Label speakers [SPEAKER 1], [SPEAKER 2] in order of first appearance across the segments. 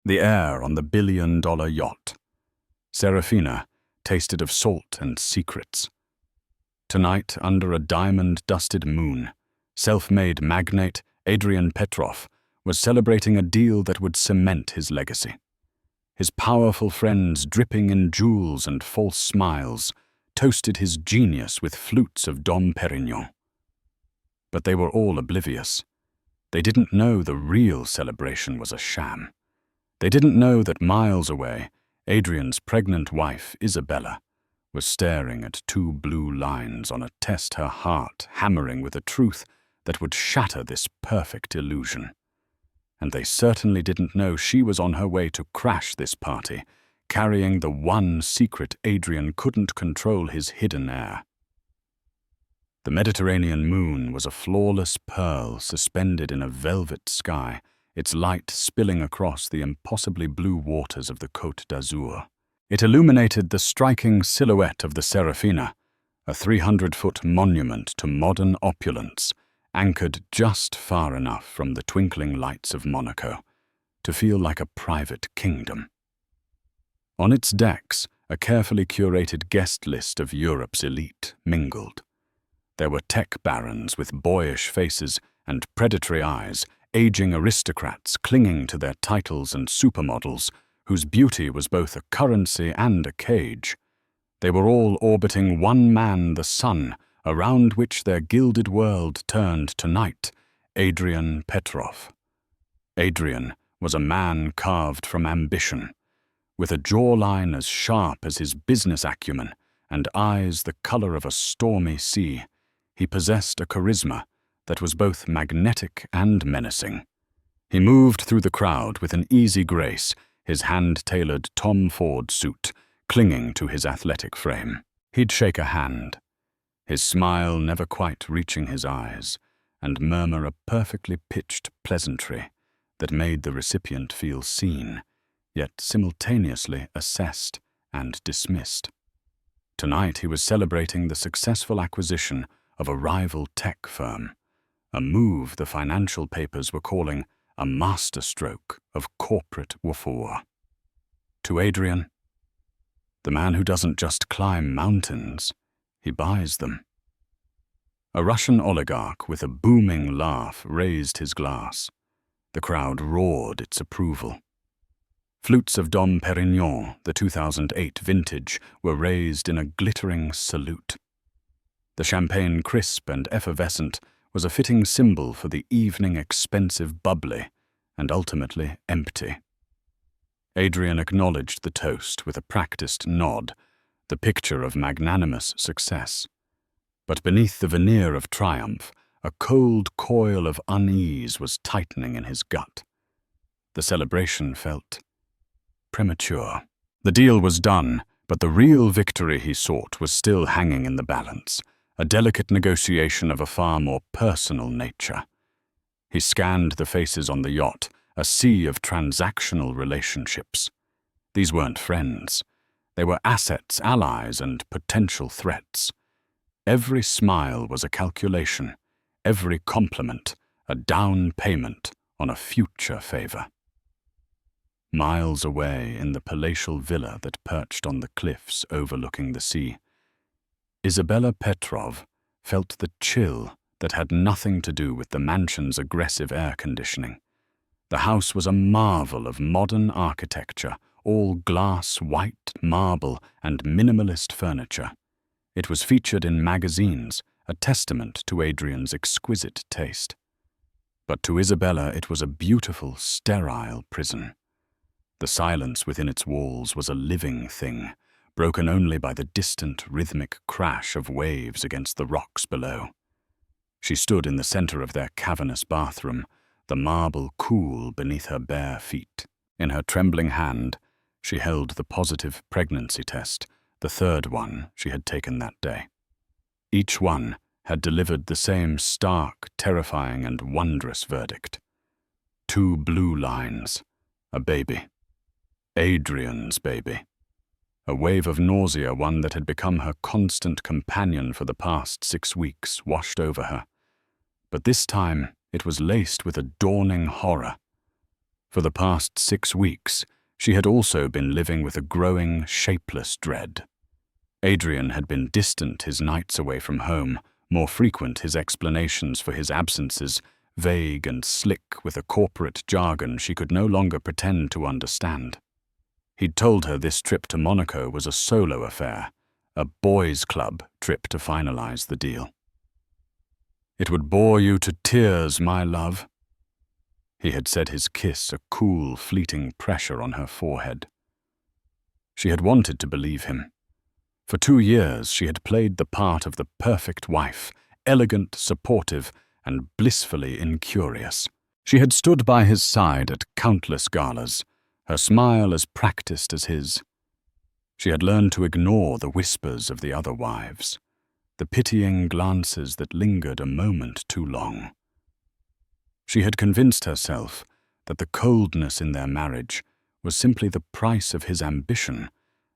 [SPEAKER 1] The Heir on the billion-dollar yacht. Seraphina tasted of salt and secrets. Tonight, under a diamond-dusted moon, self-made magnate Adrian Petrov was celebrating a deal that would cement his legacy. His powerful friends, dripping in jewels and false smiles, toasted his genius with flutes of Dom Perignon. But they were all oblivious. They didn't know the real celebration was a sham. They didn't know that miles away, Adrian's pregnant wife, Isabella, was staring at two blue lines on a test her heart, hammering with a truth that would shatter this perfect illusion. And they certainly didn't know she was on her way to crash this party, carrying the one secret Adrian couldn't control, his hidden heir. The Mediterranean moon was a flawless pearl suspended in a velvet sky, its light spilling across the impossibly blue waters of the Côte d'Azur. It illuminated the striking silhouette of the Seraphina, a 300-foot monument to modern opulence, anchored just far enough from the twinkling lights of Monaco to feel like a private kingdom. On its decks, a carefully curated guest list of Europe's elite mingled. There were tech barons with boyish faces and predatory eyes, aging aristocrats clinging to their titles, and supermodels whose beauty was both a currency and a cage. They were all orbiting one man, the sun, around which their gilded world turned tonight, Adrian Petrov. Adrian was a man carved from ambition, with a jawline as sharp as his business acumen and eyes the color of a stormy sea. He possessed a charisma that was both magnetic and menacing. He moved through the crowd with an easy grace, his hand-tailored Tom Ford suit clinging to his athletic frame. He'd shake a hand, his smile never quite reaching his eyes, and murmur a perfectly pitched pleasantry that made the recipient feel seen, yet simultaneously assessed and dismissed. Tonight he was celebrating the successful acquisition of a rival tech firm, a move the financial papers were calling a masterstroke of corporate woofure. To Adrian, the man who doesn't just climb mountains, he buys them. A Russian oligarch with a booming laugh raised his glass. The crowd roared its approval. Flutes of Dom Perignon, the 2008 vintage, were raised in a glittering salute. The champagne, crisp and effervescent, was a fitting symbol for the evening expensive bubbly and ultimately empty. Adrian acknowledged the toast with a practiced nod, the picture of magnanimous success. But beneath the veneer of triumph, a cold coil of unease was tightening in his gut. The celebration felt premature. The deal was done, but the real victory he sought was still hanging in the balance, a delicate negotiation of a far more personal nature. He scanned the faces on the yacht, a sea of transactional relationships. These weren't friends. They were assets, allies, and potential threats. Every smile was a calculation, every compliment a down payment on a future favor. Miles away in the palatial villa that perched on the cliffs overlooking the sea, Isabella Petrov felt the chill that had nothing to do with the mansion's aggressive air conditioning. The house was a marvel of modern architecture, all glass, white marble, and minimalist furniture. It was featured in magazines, a testament to Adrian's exquisite taste. But to Isabella it was a beautiful, sterile prison. The silence within its walls was a living thing, broken only by the distant rhythmic crash of waves against the rocks below. She stood in the center of their cavernous bathroom, the marble cool beneath her bare feet. In her trembling hand, she held the positive pregnancy test, the third one she had taken that day. Each one had delivered the same stark, terrifying, and wondrous verdict. 2 blue lines, a baby. Adrian's baby. A wave of nausea, one that had become her constant companion for the past 6 weeks, washed over her. But this time it was laced with a dawning horror. For the past 6 weeks, she had also been living with a growing, shapeless dread. Adrian had been distant his nights away from home, more frequent his explanations for his absences, vague and slick with a corporate jargon she could no longer pretend to understand. He'd told her this trip to Monaco was a solo affair, a boys' club trip to finalize the deal. "It would bore you to tears, my love." He had said his kiss a cool, fleeting pressure on her forehead. She had wanted to believe him. For 2 years she had played the part of the perfect wife, elegant, supportive, and blissfully incurious. She had stood by his side at countless galas, her smile as practiced as his. She had learned to ignore the whispers of the other wives, the pitying glances that lingered a moment too long. She had convinced herself that the coldness in their marriage was simply the price of his ambition,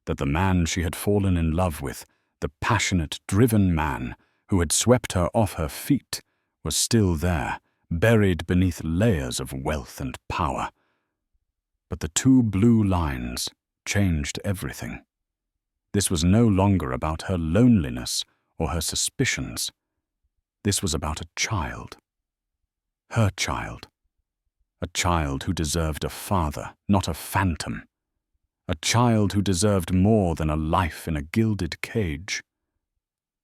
[SPEAKER 1] that the man she had fallen in love with, the passionate, driven man who had swept her off her feet, was still there, buried beneath layers of wealth and power. But the 2 blue lines changed everything. This was no longer about her loneliness or her suspicions. This was about a child. Her child. A child who deserved a father, not a phantom. A child who deserved more than a life in a gilded cage.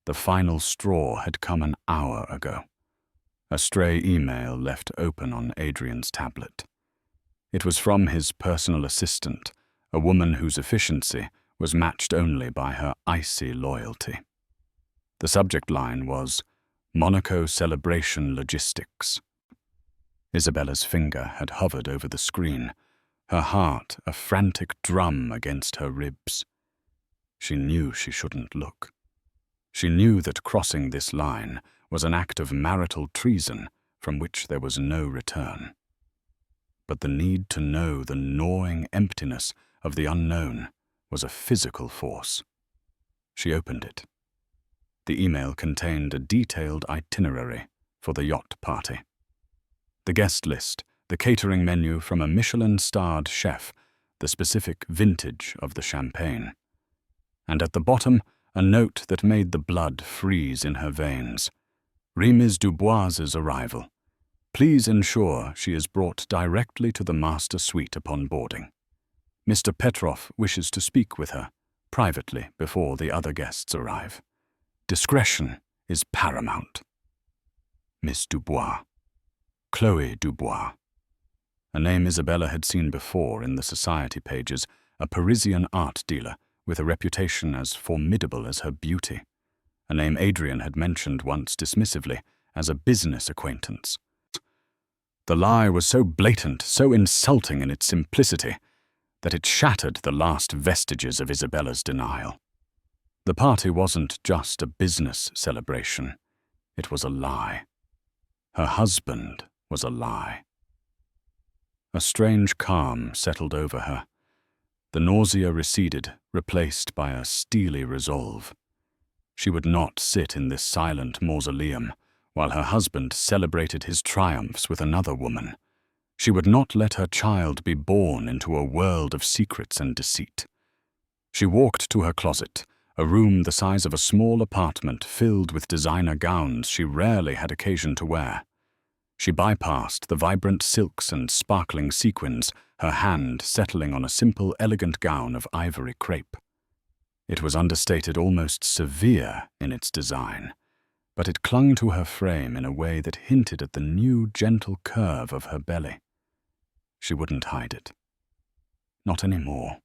[SPEAKER 1] The final straw had come an hour ago. A stray email left open on Adrian's tablet. It was from his personal assistant, a woman whose efficiency was matched only by her icy loyalty. The subject line was, "Monaco Celebration Logistics." Isabella's finger had hovered over the screen, her heart a frantic drum against her ribs. She knew she shouldn't look. She knew that crossing this line was an act of marital treason from which there was no return. But the need to know the gnawing emptiness of the unknown was a physical force. She opened it. The email contained a detailed itinerary for the yacht party. The guest list, the catering menu from a Michelin-starred chef, the specific vintage of the champagne. And at the bottom, a note that made the blood freeze in her veins. Remise Dubois's arrival. Please ensure she is brought directly to the master suite upon boarding. Mr. Petrov wishes to speak with her, privately, before the other guests arrive. Discretion is paramount. Miss Dubois. Chloe Dubois. A name Isabella had seen before in the society pages, a Parisian art dealer with a reputation as formidable as her beauty. A name Adrian had mentioned once dismissively as a business acquaintance. The lie was so blatant, so insulting in its simplicity, that it shattered the last vestiges of Isabella's denial. The party wasn't just a business celebration. It was a lie. Her husband was a lie. A strange calm settled over her. The nausea receded, replaced by a steely resolve. She would not sit in this silent mausoleum while her husband celebrated his triumphs with another woman. She would not let her child be born into a world of secrets and deceit. She walked to her closet, a room the size of a small apartment filled with designer gowns she rarely had occasion to wear. She bypassed the vibrant silks and sparkling sequins, her hand settling on a simple, elegant gown of ivory crepe. It was understated, almost severe in its design, but it clung to her frame in a way that hinted at the new, gentle curve of her belly. She wouldn't hide it. Not anymore.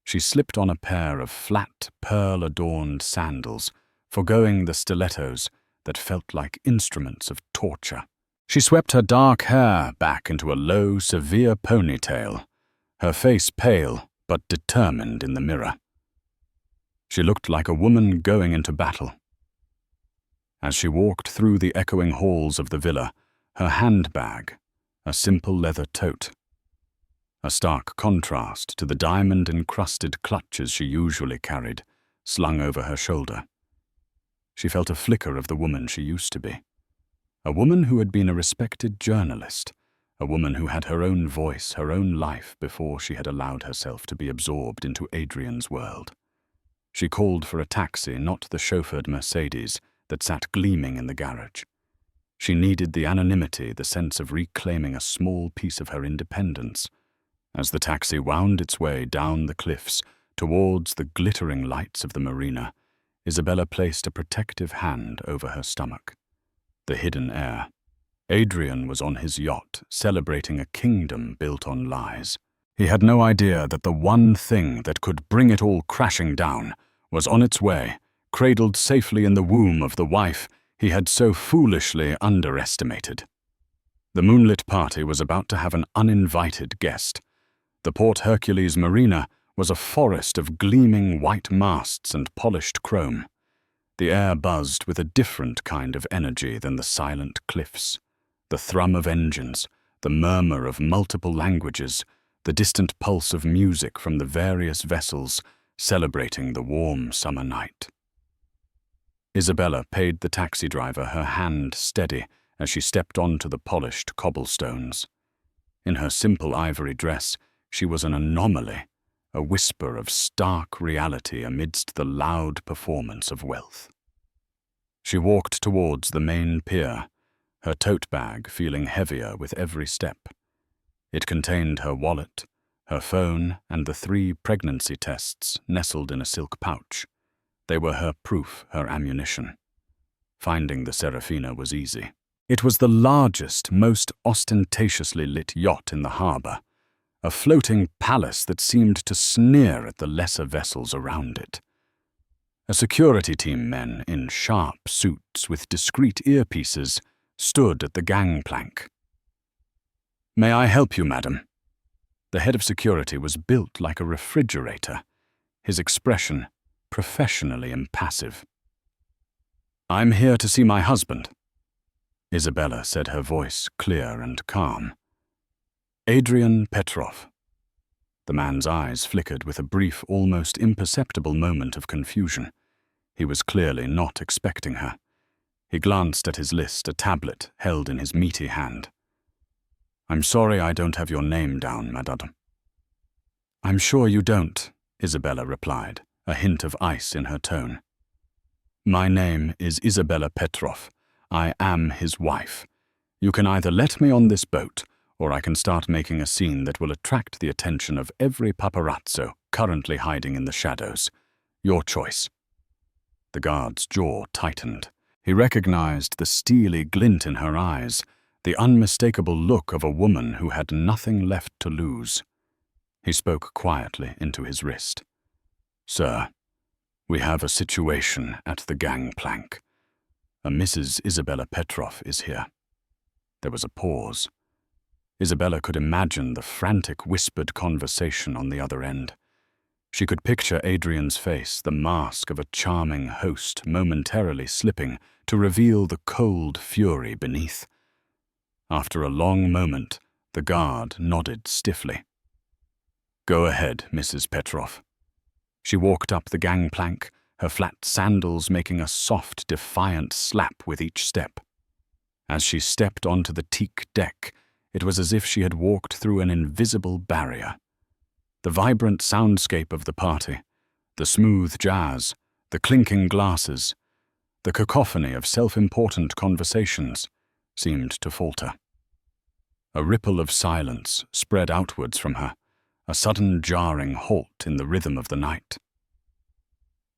[SPEAKER 1] She slipped on a pair of flat, pearl-adorned sandals, forgoing the stilettos that felt like instruments of torture. She swept her dark hair back into a low, severe ponytail, her face pale but determined in the mirror. She looked like a woman going into battle. As she walked through the echoing halls of the villa, her handbag, a simple leather tote, a stark contrast to the diamond-encrusted clutches she usually carried, slung over her shoulder. She felt a flicker of the woman she used to be. A woman who had been a respected journalist, a woman who had her own voice, her own life before she had allowed herself to be absorbed into Adrian's world. She called for a taxi, not the chauffeured Mercedes that sat gleaming in the garage. She needed the anonymity, the sense of reclaiming a small piece of her independence. As the taxi wound its way down the cliffs towards the glittering lights of the marina, Isabella placed a protective hand over her stomach. The hidden heir. Adrian was on his yacht, celebrating a kingdom built on lies. He had no idea that the one thing that could bring it all crashing down was on its way, cradled safely in the womb of the wife he had so foolishly underestimated. The moonlit party was about to have an uninvited guest. The Port Hercules marina was a forest of gleaming white masts and polished chrome. The air buzzed with a different kind of energy than the silent cliffs. The thrum of engines, the murmur of multiple languages, the distant pulse of music from the various vessels celebrating the warm summer night. Isabella paid the taxi driver her hand steady as she stepped onto the polished cobblestones. In her simple ivory dress, she was an anomaly, a whisper of stark reality amidst the loud performance of wealth. She walked towards the main pier, her tote bag feeling heavier with every step. It contained her wallet, her phone, and the 3 pregnancy tests nestled in a silk pouch. They were her proof, her ammunition. Finding the Seraphina was easy. It was the largest, most ostentatiously lit yacht in the harbor, a floating palace that seemed to sneer at the lesser vessels around it. A security team men in sharp suits with discreet earpieces stood at the gangplank. "May I help you, madam?" The head of security was built like a refrigerator, his expression professionally impassive. "I'm here to see my husband," Isabella said, her voice clear and calm. "Adrian Petrov." The man's eyes flickered with a brief, almost imperceptible moment of confusion. He was clearly not expecting her. He glanced at his list, a tablet held in his meaty hand. "I'm sorry I don't have your name down, madame." "I'm sure you don't," Isabella replied, a hint of ice in her tone. "My name is Isabella Petrov. I am his wife. You can either let me on this boat, or I can start making a scene that will attract the attention of every paparazzo currently hiding in the shadows. Your choice." The guard's jaw tightened. He recognized the steely glint in her eyes, the unmistakable look of a woman who had nothing left to lose. He spoke quietly into his wrist. "Sir, we have a situation at the gangplank. A Mrs. Isabella Petrov is here." There was a pause. Isabella could imagine the frantic whispered conversation on the other end. She could picture Adrian's face, the mask of a charming host momentarily slipping to reveal the cold fury beneath. After a long moment, the guard nodded stiffly. "Go ahead, Mrs. Petrov." She walked up the gangplank, her flat sandals making a soft, defiant slap with each step. As she stepped onto the teak deck, it was as if she had walked through an invisible barrier. The vibrant soundscape of the party, the smooth jazz, the clinking glasses, the cacophony of self-important conversations seemed to falter. A ripple of silence spread outwards from her, a sudden jarring halt in the rhythm of the night.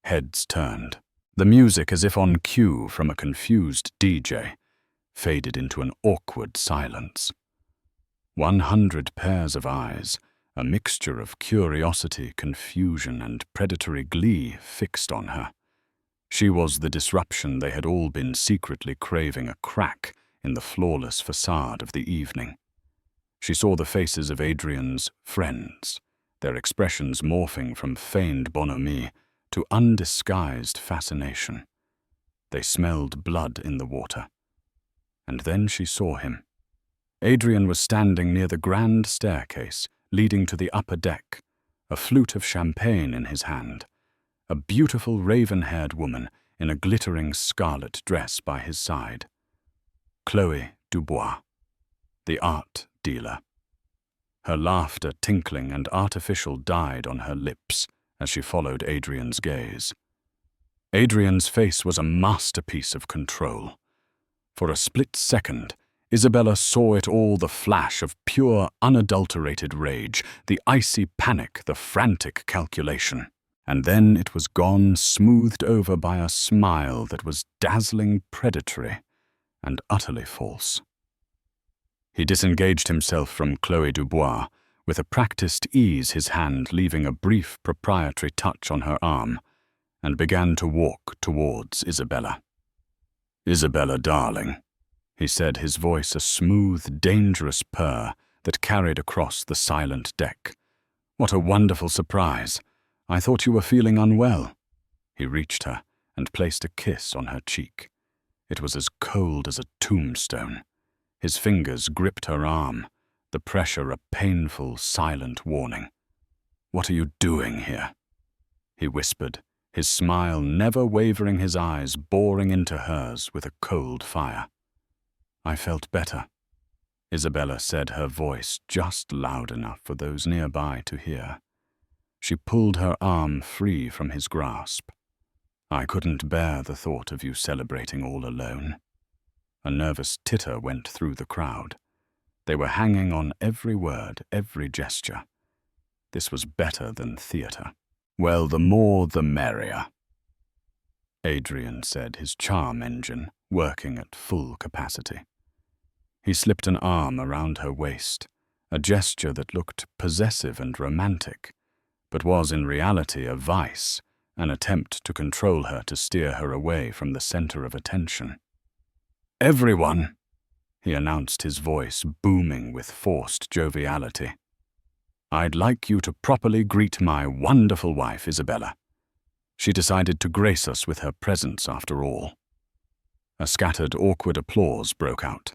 [SPEAKER 1] Heads turned. The music, as if on cue from a confused DJ, faded into an awkward silence. 100 pairs of eyes, a mixture of curiosity, confusion, and predatory glee fixed on her. She was the disruption they had all been secretly craving, a crack in the flawless facade of the evening. She saw the faces of Adrian's friends, their expressions morphing from feigned bonhomie to undisguised fascination. They smelled blood in the water. And then she saw him. Adrian was standing near the grand staircase leading to the upper deck, a flute of champagne in his hand, a beautiful raven-haired woman in a glittering scarlet dress by his side. Chloé Dubois, the art dealer. Her laughter tinkling and artificial died on her lips as she followed Adrian's gaze. Adrian's face was a masterpiece of control. For a split second, Isabella saw it all, the flash of pure, unadulterated rage, the icy panic, the frantic calculation. And then it was gone, smoothed over by a smile that was dazzling, predatory, and utterly false. He disengaged himself from Chloé Dubois, with a practiced ease, his hand leaving a brief proprietary touch on her arm, and began to walk towards Isabella. "Isabella, darling," he said, his voice a smooth, dangerous purr that carried across the silent deck. "What a wonderful surprise! I thought you were feeling unwell." He reached her and placed a kiss on her cheek. It was as cold as a tombstone. His fingers gripped her arm, the pressure a painful, silent warning. "What are you doing here?" he whispered, his smile never wavering, his eyes boring into hers with a cold fire. "I felt better," Isabella said, her voice just loud enough for those nearby to hear. She pulled her arm free from his grasp. "I couldn't bear the thought of you celebrating all alone." A nervous titter went through the crowd. They were hanging on every word, every gesture. This was better than theatre. "Well, the more the merrier," Adrian said, his charm engine working at full capacity. He slipped an arm around her waist, a gesture that looked possessive and romantic, but was in reality a vice, an attempt to control her, to steer her away from the center of attention. "Everyone," he announced, his voice booming with forced joviality, "I'd like you to properly greet my wonderful wife, Isabella. She decided to grace us with her presence after all." A scattered, awkward applause broke out.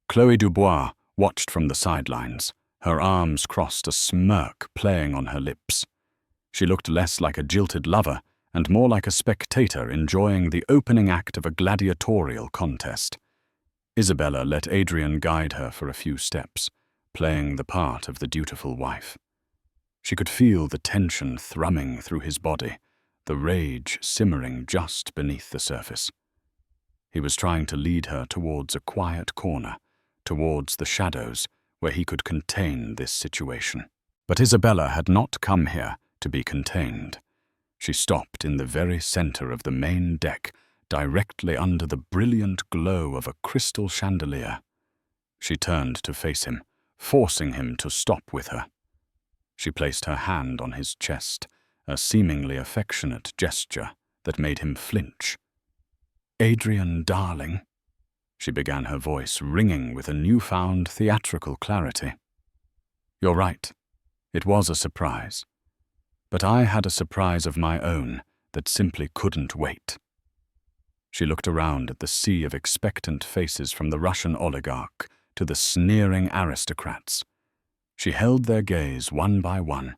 [SPEAKER 1] Chloé Dubois watched from the sidelines, her arms crossed, a smirk playing on her lips. She looked less like a jilted lover and more like a spectator enjoying the opening act of a gladiatorial contest. Isabella let Adrian guide her for a few steps, playing the part of the dutiful wife. She could feel the tension thrumming through his body, the rage simmering just beneath the surface. He was trying to lead her towards a quiet corner, towards the shadows where he could contain this situation. But Isabella had not come here to be contained. She stopped in the very center of the main deck, directly under the brilliant glow of a crystal chandelier. She turned to face him, forcing him to stop with her. She placed her hand on his chest, a seemingly affectionate gesture that made him flinch. "Adrian, darling," she began, her voice ringing with a newfound theatrical clarity. "You're right. It was a surprise. But I had a surprise of my own that simply couldn't wait." She looked around at the sea of expectant faces, from the Russian oligarch to the sneering aristocrats. She held their gaze one by one,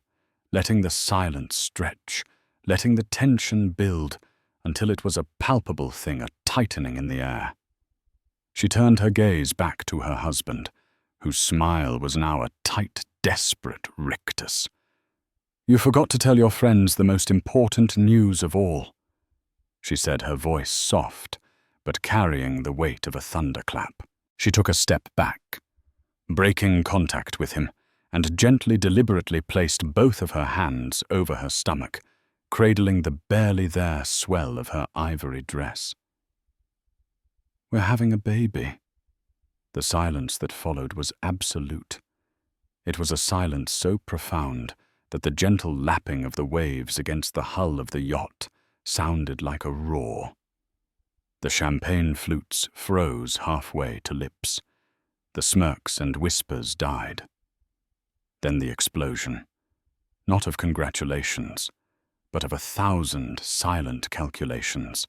[SPEAKER 1] letting the silence stretch, letting the tension build until it was a palpable thing, a tightening in the air. She turned her gaze back to her husband, whose smile was now a tight, desperate rictus. "You forgot to tell your friends the most important news of all," she said, her voice soft, but carrying the weight of a thunderclap. She took a step back, breaking contact with him, and gently, deliberately placed both of her hands over her stomach, cradling the barely there swell of her ivory dress. "We're having a baby." The silence that followed was absolute. It was a silence so profound that the gentle lapping of the waves against the hull of the yacht sounded like a roar. The champagne flutes froze halfway to lips. The smirks and whispers died. Then the explosion, not of congratulations, but of 1,000 silent calculations.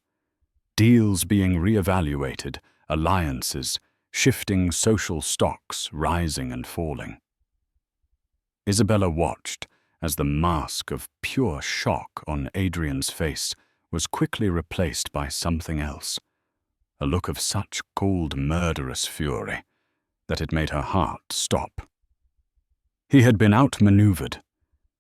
[SPEAKER 1] Deals being reevaluated, alliances, shifting social stocks rising and falling. Isabella watched as the mask of pure shock on Adrian's face was quickly replaced by something else, a look of such cold, murderous fury that it made her heart stop. He had been outmaneuvered.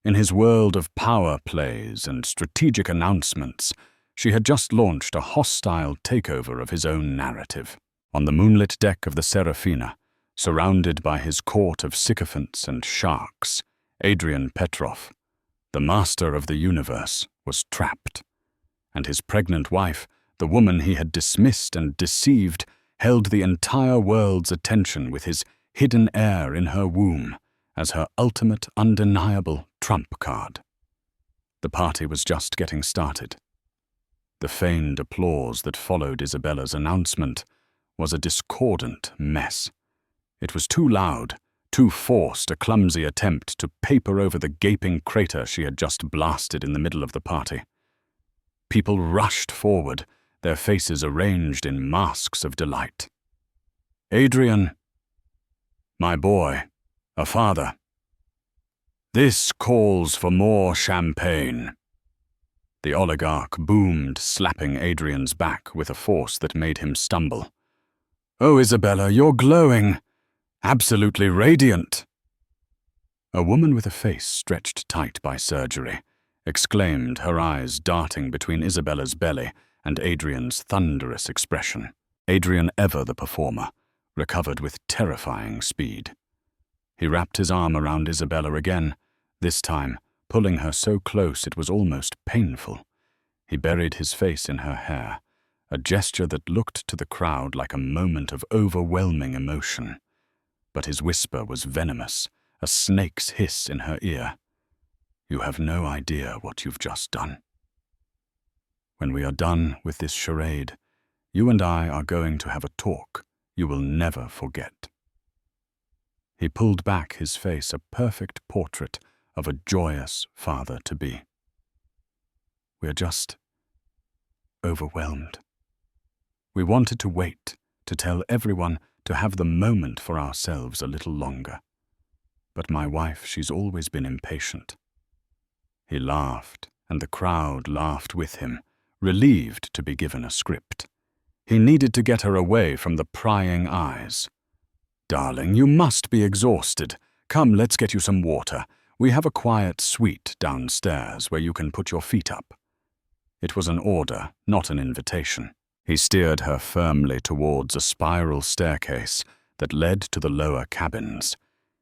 [SPEAKER 1] In his world of power plays and strategic announcements, she had just launched a hostile takeover of his own narrative. On the moonlit deck of the Seraphina, surrounded by his court of sycophants and sharks, Adrian Petrov, the master of the universe, was trapped, and his pregnant wife, the woman he had dismissed and deceived, held the entire world's attention with his hidden heir in her womb as her ultimate, undeniable trump card. The party was just getting started. The feigned applause that followed Isabella's announcement was a discordant mess. It was too loud, too forced, a clumsy attempt to paper over the gaping crater she had just blasted in the middle of the party. People rushed forward, their faces arranged in masks of delight. "Adrian, my boy, a father. This calls for more champagne." The oligarch boomed, slapping Adrian's back with a force that made him stumble. "Oh, Isabella, you're glowing. Absolutely radiant." A woman with a face stretched tight by surgery exclaimed, her eyes darting between Isabella's belly and Adrian's thunderous expression. Adrian, ever the performer, recovered with terrifying speed. He wrapped his arm around Isabella again, this time pulling her so close it was almost painful. He buried his face in her hair, a gesture that looked to the crowd like a moment of overwhelming emotion. But his whisper was venomous, a snake's hiss in her ear. "You have no idea what you've just done. When we are done with this charade, you and I are going to have a talk you will never forget." He pulled back his face, a perfect portrait of a joyous father-to-be. "We're just overwhelmed. We wanted to wait, to tell everyone, to have the moment for ourselves a little longer. But my wife, she's always been impatient." He laughed, and the crowd laughed with him, relieved to be given a script. He needed to get her away from the prying eyes. "Darling, you must be exhausted. Come, let's get you some water. We have a quiet suite downstairs where you can put your feet up." It was an order, not an invitation. He steered her firmly towards a spiral staircase that led to the lower cabins,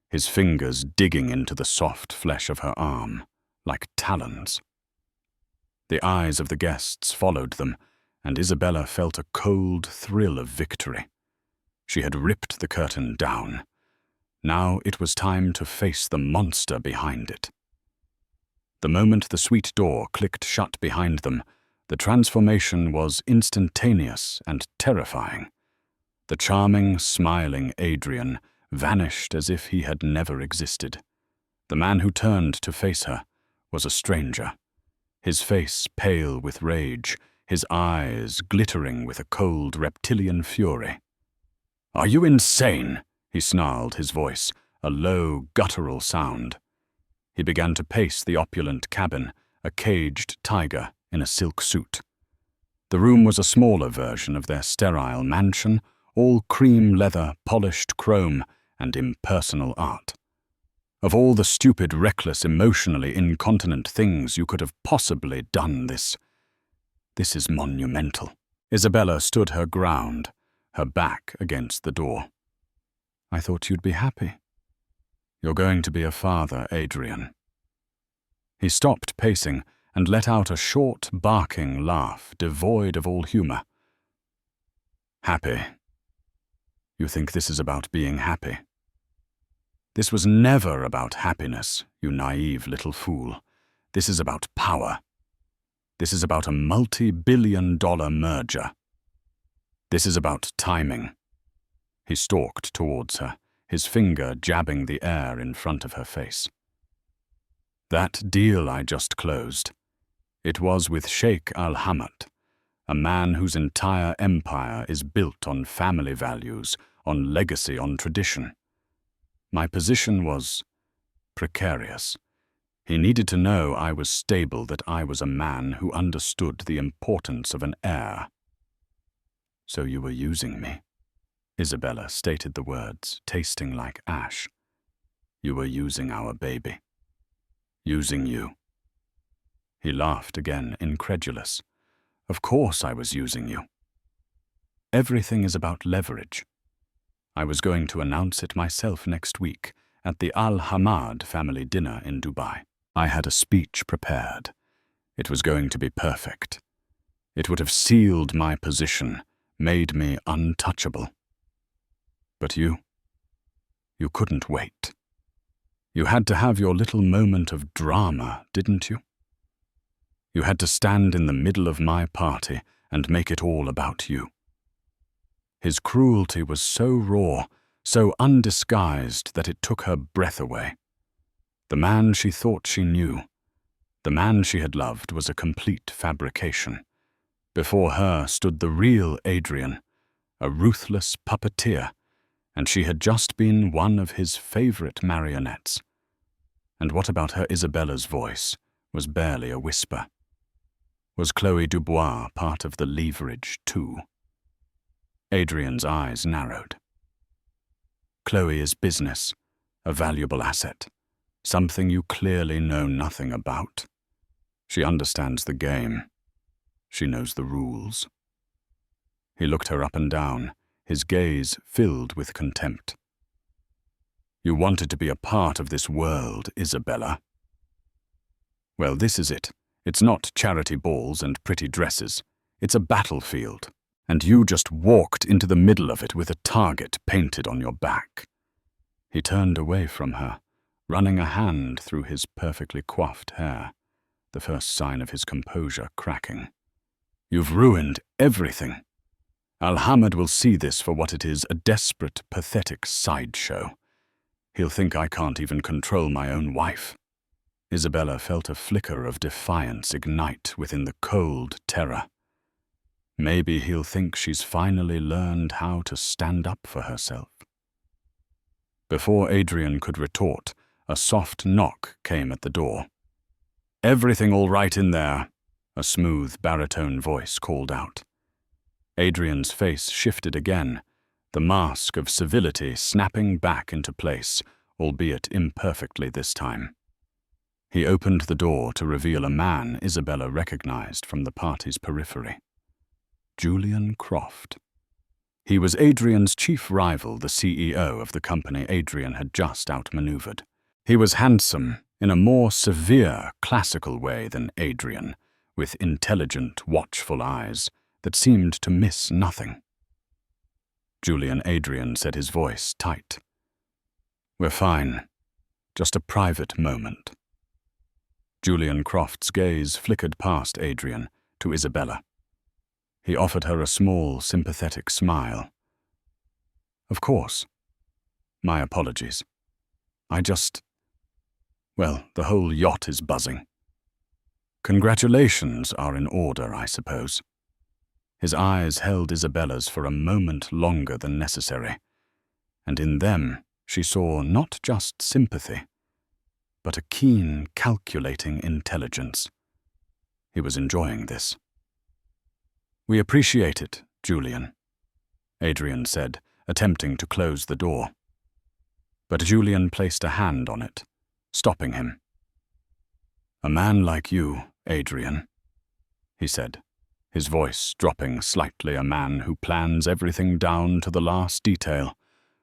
[SPEAKER 1] his fingers digging into the soft flesh of her arm, like talons. The eyes of the guests followed them, and Isabella felt a cold thrill of victory. She had ripped the curtain down. Now it was time to face the monster behind it. The moment the suite door clicked shut behind them, the transformation was instantaneous and terrifying. The charming, smiling Adrian vanished as if he had never existed. The man who turned to face her was a stranger, his face pale with rage, his eyes glittering with a cold reptilian fury. "Are you insane?" he snarled, his voice a low, guttural sound. He began to pace the opulent cabin, a caged tiger in a silk suit. The room was a smaller version of their sterile mansion, all cream leather, polished chrome, and impersonal art. Of all the stupid, reckless, emotionally incontinent things you could have possibly done, this is monumental. Isabella stood her ground, her back against the door. "I thought you'd be happy. You're going to be a father, Adrian." He stopped pacing and let out a short, barking laugh, devoid of all humor. "Happy? You think this is about being happy? This was never about happiness, you naive little fool. This is about power. This is about a multi-billion-dollar merger. This is about timing." He stalked towards her, his finger jabbing the air in front of her face. "That deal I just closed, it was with Sheikh Al-Hamad, a man whose entire empire is built on family values, on legacy, on tradition. My position was precarious. He needed to know I was stable, that I was a man who understood the importance of an heir." "So you were using me?" Isabella stated the words, tasting like ash. You were using our baby. Using you. He laughed again, incredulous. Of course I was using you. Everything is about leverage. I was going to announce it myself next week at the Al-Hamad family dinner in Dubai. I had a speech prepared. It was going to be perfect. It would have sealed my position, made me untouchable. But you couldn't wait. You had to have your little moment of drama, didn't you? You had to stand in the middle of my party and make it all about you. His cruelty was so raw, so undisguised that it took her breath away. The man she thought she knew, the man she had loved, was a complete fabrication. Before her stood the real Adrian, a ruthless puppeteer, and she had just been one of his favorite marionettes. And what about her Isabella's voice was barely a whisper? Was Chloe Dubois part of the leverage too? Adrian's eyes narrowed. Chloe is business, a valuable asset, something you clearly know nothing about. She understands the game. She knows the rules. He looked her up and down, his gaze filled with contempt. You wanted to be a part of this world, Isabella. Well, this is it. It's not charity balls and pretty dresses. It's a battlefield. And you just walked into the middle of it with a target painted on your back. He turned away from her, running a hand through his perfectly coiffed hair, the first sign of his composure cracking. You've ruined everything. Al-Hamad will see this for what it is, a desperate, pathetic sideshow. He'll think I can't even control my own wife. Isabella felt a flicker of defiance ignite within the cold terror. Maybe he'll think she's finally learned how to stand up for herself. Before Adrian could retort, a soft knock came at the door. Everything all right in there? A smooth baritone voice called out. Adrian's face shifted again, the mask of civility snapping back into place, albeit imperfectly this time. He opened the door to reveal a man Isabella recognized from the party's periphery. Julian Croft. He was Adrian's chief rival, the CEO of the company Adrian had just outmaneuvered. He was handsome in a more severe, classical way than Adrian, with intelligent, watchful eyes that seemed to miss nothing. Julian Adrian said, his voice tight. We're fine. Just a private moment. Julian Croft's gaze flickered past Adrian to Isabella. He offered her a small, sympathetic smile. Of course. My apologies. Well, the whole yacht is buzzing. Congratulations are in order, I suppose. His eyes held Isabella's for a moment longer than necessary, and in them she saw not just sympathy, but a keen, calculating intelligence. He was enjoying this. We appreciate it, Julian, Adrian said, attempting to close the door. But Julian placed a hand on it, stopping him. A man like you, Adrian, he said, his voice dropping slightly, a man who plans everything down to the last detail.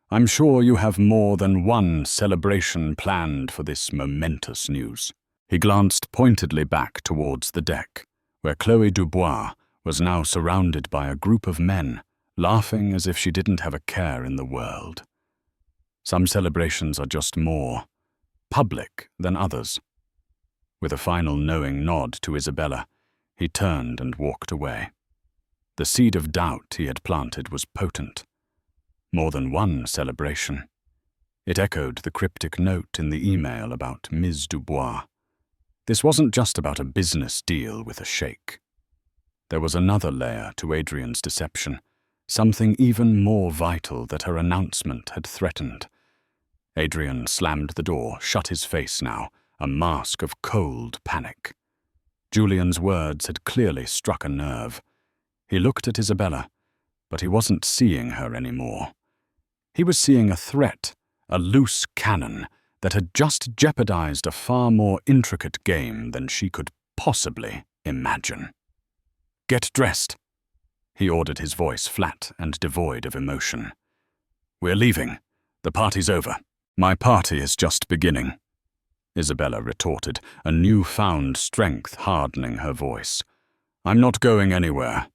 [SPEAKER 1] I'm sure you have more than one celebration planned for this momentous news. He glanced pointedly back towards the deck, where Chloe Dubois was now surrounded by a group of men, laughing as if she didn't have a care in the world. Some celebrations are just more public than others. With a final knowing nod to Isabella, he turned and walked away. The seed of doubt he had planted was potent. More than one celebration. It echoed the cryptic note in the email about Ms. Dubois. This wasn't just about a business deal with a sheikh. There was another layer to Adrian's deception, something even more vital that her announcement had threatened. Adrian slammed the door, shut his face now, a mask of cold panic. Julian's words had clearly struck a nerve. He looked at Isabella, but he wasn't seeing her anymore. He was seeing a threat, a loose cannon, that had just jeopardized a far more intricate game than she could possibly imagine. "Get dressed," he ordered, his voice flat and devoid of emotion. "We're leaving. The party's over." "My party is just beginning," Isabella retorted, a newfound strength hardening her voice. "I'm not going anywhere.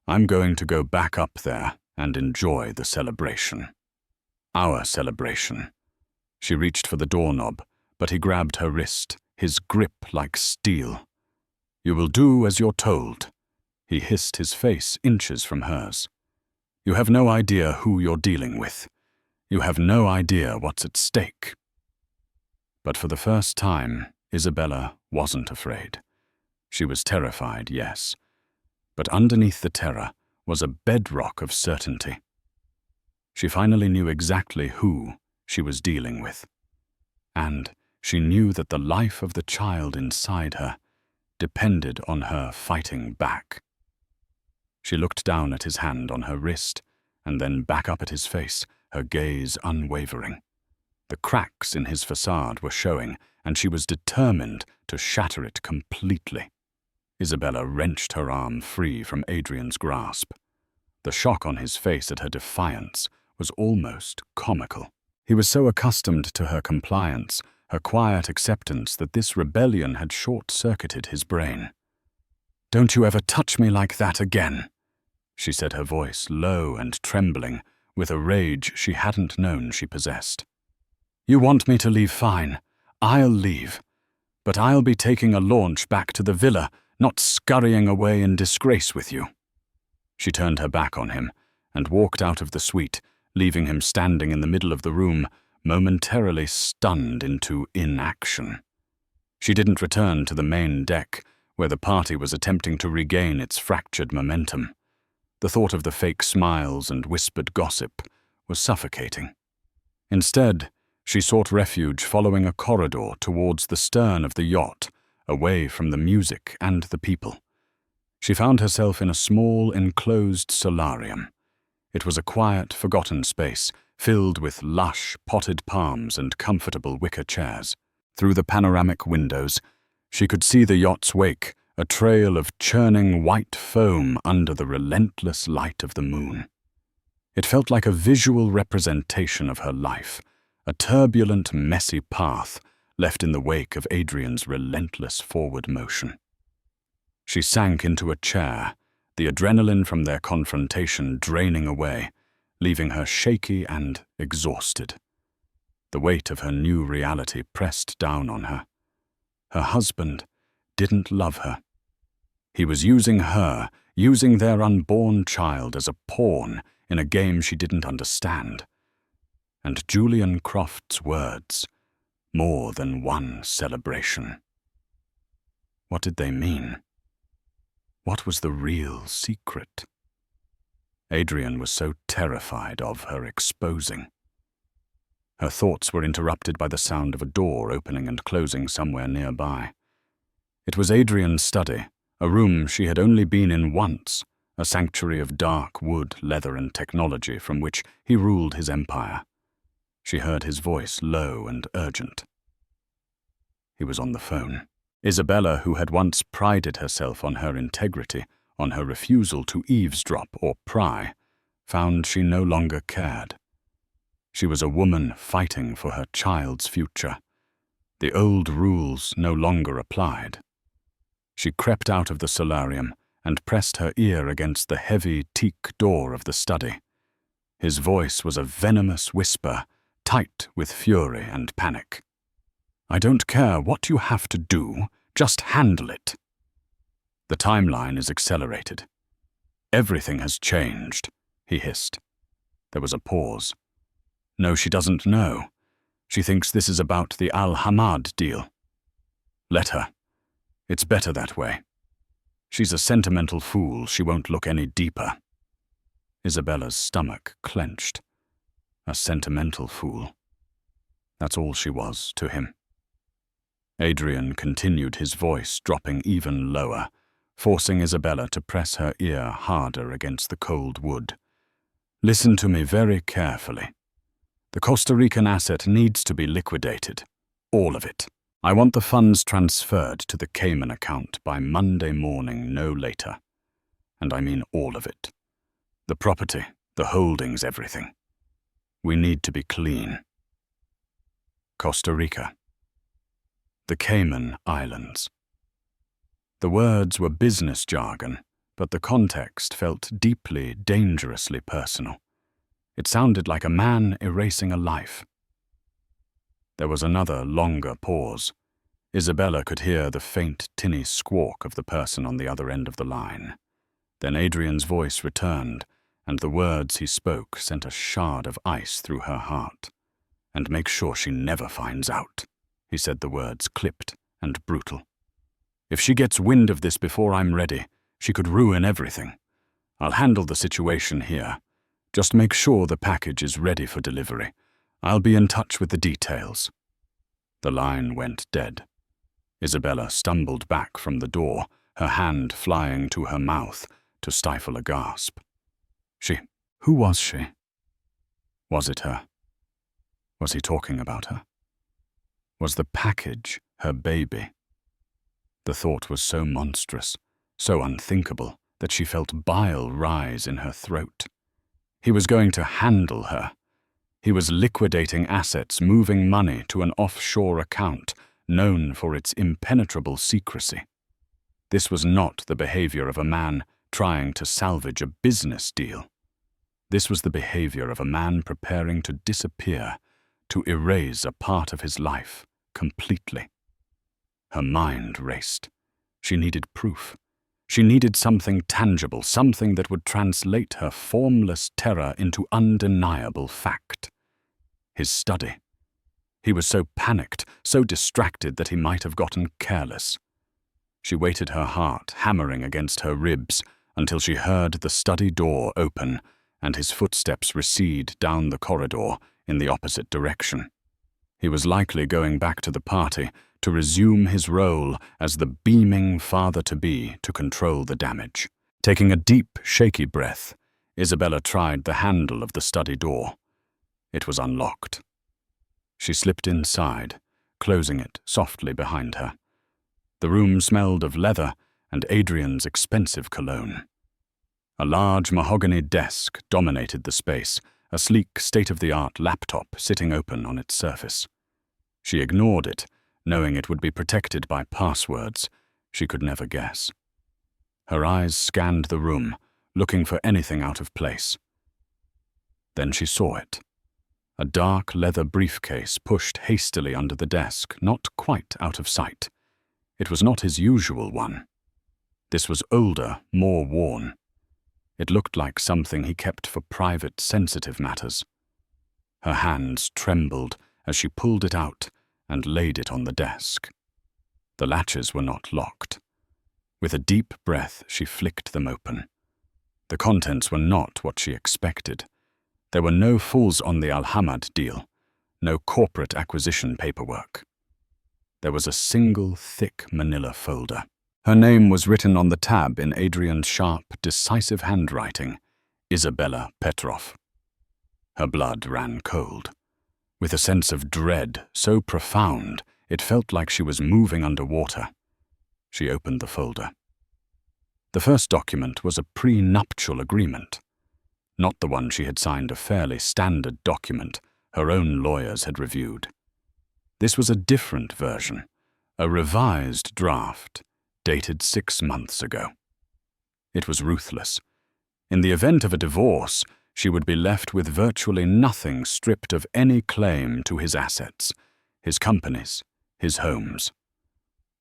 [SPEAKER 1] I'm going to go back up there and enjoy the celebration. Our celebration." She reached for the doorknob, but he grabbed her wrist, his grip like steel. "You will do as you're told," he hissed, his face inches from hers. "You have no idea who you're dealing with. You have no idea what's at stake." But for the first time, Isabella wasn't afraid. She was terrified, yes, but underneath the terror was a bedrock of certainty. She finally knew exactly who she was dealing with, and she knew that the life of the child inside her depended on her fighting back. She looked down at his hand on her wrist, and then back up at his face, her gaze unwavering. The cracks in his facade were showing, and she was determined to shatter it completely. Isabella wrenched her arm free from Adrian's grasp. The shock on his face at her defiance was almost comical. He was so accustomed to her compliance, her quiet acceptance, that this rebellion had short-circuited his brain. "Don't you ever touch me like that again," she said, her voice low and trembling, with a rage she hadn't known she possessed. "You want me to leave, fine. I'll leave. But I'll be taking a launch back to the villa, not scurrying away in disgrace with you." She turned her back on him and walked out of the suite, leaving him standing in the middle of the room, momentarily stunned into inaction. She didn't return to the main deck, where the party was attempting to regain its fractured momentum. The thought of the fake smiles and whispered gossip was suffocating. Instead, she sought refuge following a corridor towards the stern of the yacht, away from the music and the people. She found herself in a small, enclosed solarium. It was a quiet, forgotten space, filled with lush, potted palms and comfortable wicker chairs. Through the panoramic windows, she could see the yacht's wake, a trail of churning white foam under the relentless light of the moon. It felt like a visual representation of her life, a turbulent, messy path left in the wake of Adrian's relentless forward motion. She sank into a chair, the adrenaline from their confrontation draining away, leaving her shaky and exhausted. The weight of her new reality pressed down on her. Her husband didn't love her. He was using her, using their unborn child as a pawn in a game she didn't understand. And Julian Croft's words, "more than one celebration." What did they mean? What was the real secret? Adrian was so terrified of her exposing. Her thoughts were interrupted by the sound of a door opening and closing somewhere nearby. It was Adrian's study, a room she had only been in once, a sanctuary of dark wood, leather, and technology from which he ruled his empire. She heard his voice, low and urgent. He was on the phone. Isabella, who had once prided herself on her integrity, on her refusal to eavesdrop or pry, found she no longer cared. She was a woman fighting for her child's future. The old rules no longer applied. She crept out of the solarium and pressed her ear against the heavy teak door of the study. His voice was a venomous whisper, tight with fury and panic. "I don't care what you have to do, just handle it." "The timeline is accelerated. Everything has changed," he hissed. There was a pause. "No, she doesn't know. She thinks this is about the Al-Hamad deal. Let her. It's better that way. She's a sentimental fool. She won't look any deeper." Isabella's stomach clenched. A sentimental fool. That's all she was to him. Adrian continued, his voice dropping even lower, forcing Isabella to press her ear harder against the cold wood. "Listen to me very carefully. The Costa Rican asset needs to be liquidated. All of it. I want the funds transferred to the Cayman account by Monday morning, no later. And I mean all of it. The property, the holdings, everything. We need to be clean. Costa Rica. The Cayman Islands. The words were business jargon, but the context felt deeply, dangerously personal. It sounded like a man erasing a life. There was another, longer pause. Isabella could hear the faint, tinny squawk of the person on the other end of the line. Then Adrian's voice returned, and the words he spoke sent a shard of ice through her heart. "And make sure she never finds out," he said, the words clipped and brutal. "If she gets wind of this before I'm ready, she could ruin everything. I'll handle the situation here. Just make sure the package is ready for delivery. I'll be in touch with the details." The line went dead. Isabella stumbled back from the door, her hand flying to her mouth to stifle a gasp. Who was she? Was it her? Was he talking about her? Was the package her baby? The thought was so monstrous, so unthinkable, that she felt bile rise in her throat. He was going to handle her. He was liquidating assets, moving money to an offshore account known for its impenetrable secrecy. This was not the behavior of a man trying to salvage a business deal. This was the behavior of a man preparing to disappear, to erase a part of his life completely. Her mind raced. She needed proof. She needed something tangible, something that would translate her formless terror into undeniable fact. His study. He was so panicked, so distracted that he might have gotten careless. She waited, her heart hammering against her ribs, until she heard the study door open and his footsteps recede down the corridor in the opposite direction. He was likely going back to the party to resume his role as the beaming father-to-be to control the damage. Taking a deep, shaky breath, Isabella tried the handle of the study door. It was unlocked. She slipped inside, closing it softly behind her. The room smelled of leather and Adrian's expensive cologne. A large mahogany desk dominated the space, a sleek, state-of-the-art laptop sitting open on its surface. She ignored it, knowing it would be protected by passwords she could never guess. Her eyes scanned the room, looking for anything out of place. Then she saw it. A dark leather briefcase pushed hastily under the desk, not quite out of sight. It was not his usual one. This was older, more worn. It looked like something he kept for private, sensitive matters. Her hands trembled as she pulled it out and laid it on the desk. The latches were not locked. With a deep breath, she flicked them open. The contents were not what she expected. There were no fools on the Alhamad deal, no corporate acquisition paperwork. There was a single thick manila folder. Her name was written on the tab in Adrian's sharp, decisive handwriting, Isabella Petrov. Her blood ran cold. With a sense of dread so profound, it felt like she was moving underwater. She opened the folder. The first document was a prenuptial agreement. Not the one she had signed, a fairly standard document her own lawyers had reviewed. This was a different version, a revised draft, dated 6 months ago. It was ruthless. In the event of a divorce, she would be left with virtually nothing, stripped of any claim to his assets, his companies, his homes.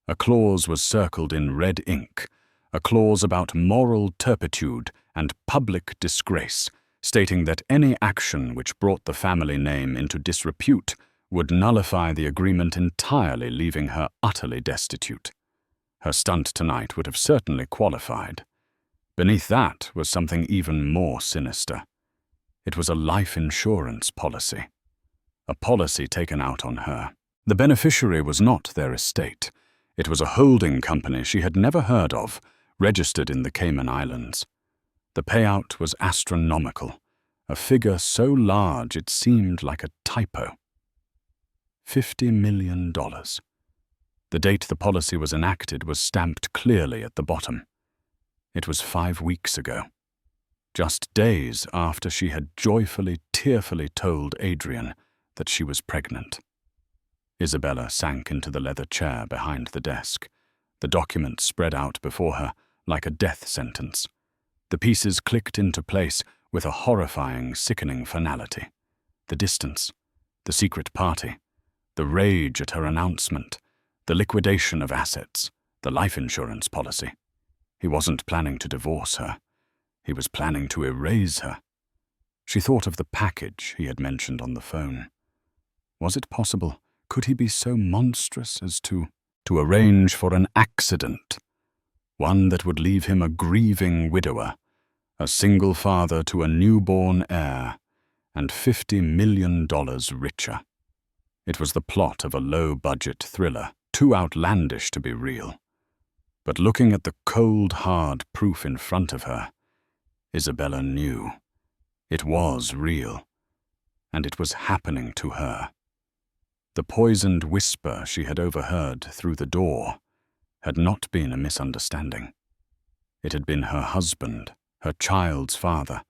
[SPEAKER 1] A clause was circled in red ink, a clause about moral turpitude and public disgrace, stating that any action which brought the family name into disrepute would nullify the agreement entirely, leaving her utterly destitute. Her stunt tonight would have certainly qualified. Beneath that was something even more sinister. It was a life insurance policy. A policy taken out on her. The beneficiary was not their estate. It was a holding company she had never heard of, registered in the Cayman Islands. The payout was astronomical, a figure so large it seemed like a typo. $50 million. The date the policy was enacted was stamped clearly at the bottom. It was 5 weeks ago, just days after she had joyfully, tearfully told Adrian that she was pregnant. Isabella sank into the leather chair behind the desk, the document spread out before her like a death sentence. The pieces clicked into place with a horrifying, sickening finality. The distance, the secret party, the rage at her announcement, the liquidation of assets, the life insurance policy. He wasn't planning to divorce her. He was planning to erase her. She thought of the package he had mentioned on the phone. Was it possible? Could he be so monstrous as to arrange for an accident? One that would leave him a grieving widower, a single father to a newborn heir, and $50 million richer. It was the plot of a low-budget thriller, too outlandish to be real. But looking at the cold, hard proof in front of her, Isabella knew. It was real, and it was happening to her. The poisoned whisper she had overheard through the door had not been a misunderstanding. It had been her husband, her child's father,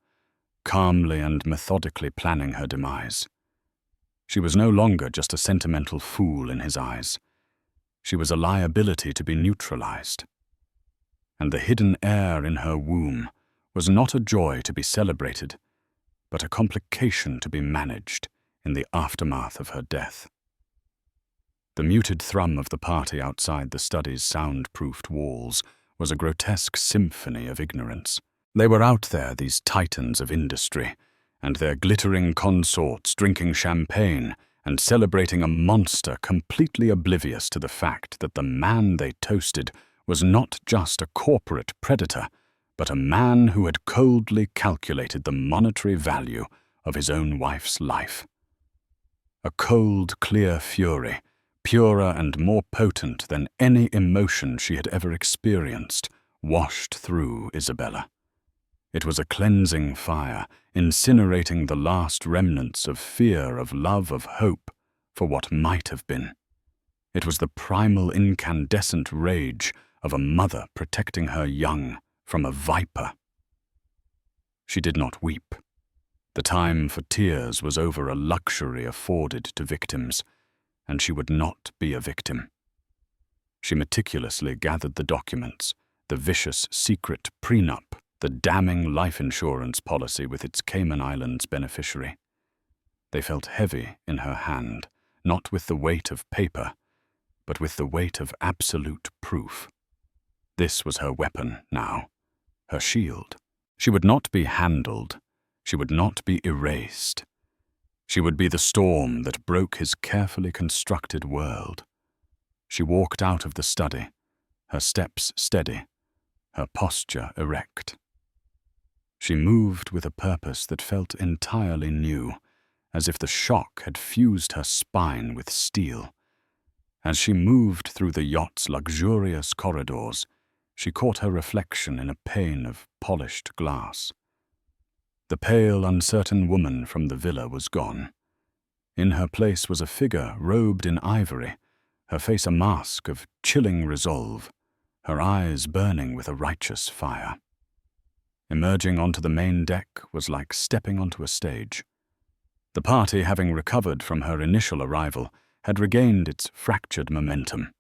[SPEAKER 1] calmly and methodically planning her demise. She was no longer just a sentimental fool in his eyes. She was a liability to be neutralized. And the hidden heir in her womb was not a joy to be celebrated, but a complication to be managed in the aftermath of her death. The muted thrum of the party outside the study's soundproofed walls was a grotesque symphony of ignorance. They were out there, these titans of industry, and their glittering consorts drinking champagne and celebrating a monster completely oblivious to the fact that the man they toasted was not just a corporate predator, but a man who had coldly calculated the monetary value of his own wife's life. A cold, clear fury, purer and more potent than any emotion she had ever experienced, washed through Isabella. It was a cleansing fire, incinerating the last remnants of fear, of love, of hope for what might have been. It was the primal incandescent rage of a mother protecting her young from a viper. She did not weep. The time for tears was over, a luxury afforded to victims, and she would not be a victim. She meticulously gathered the documents, the vicious secret prenup, the damning life insurance policy with its Cayman Islands beneficiary. They felt heavy in her hand, not with the weight of paper, but with the weight of absolute proof. This was her weapon now, her shield. She would not be handled. She would not be erased. She would be the storm that broke his carefully constructed world. She walked out of the study, her steps steady, her posture erect. She moved with a purpose that felt entirely new, as if the shock had fused her spine with steel. As she moved through the yacht's luxurious corridors, she caught her reflection in a pane of polished glass. The pale, uncertain woman from the villa was gone. In her place was a figure robed in ivory, her face a mask of chilling resolve, her eyes burning with a righteous fire. Emerging onto the main deck was like stepping onto a stage. The party, having recovered from her initial arrival, had regained its fractured momentum.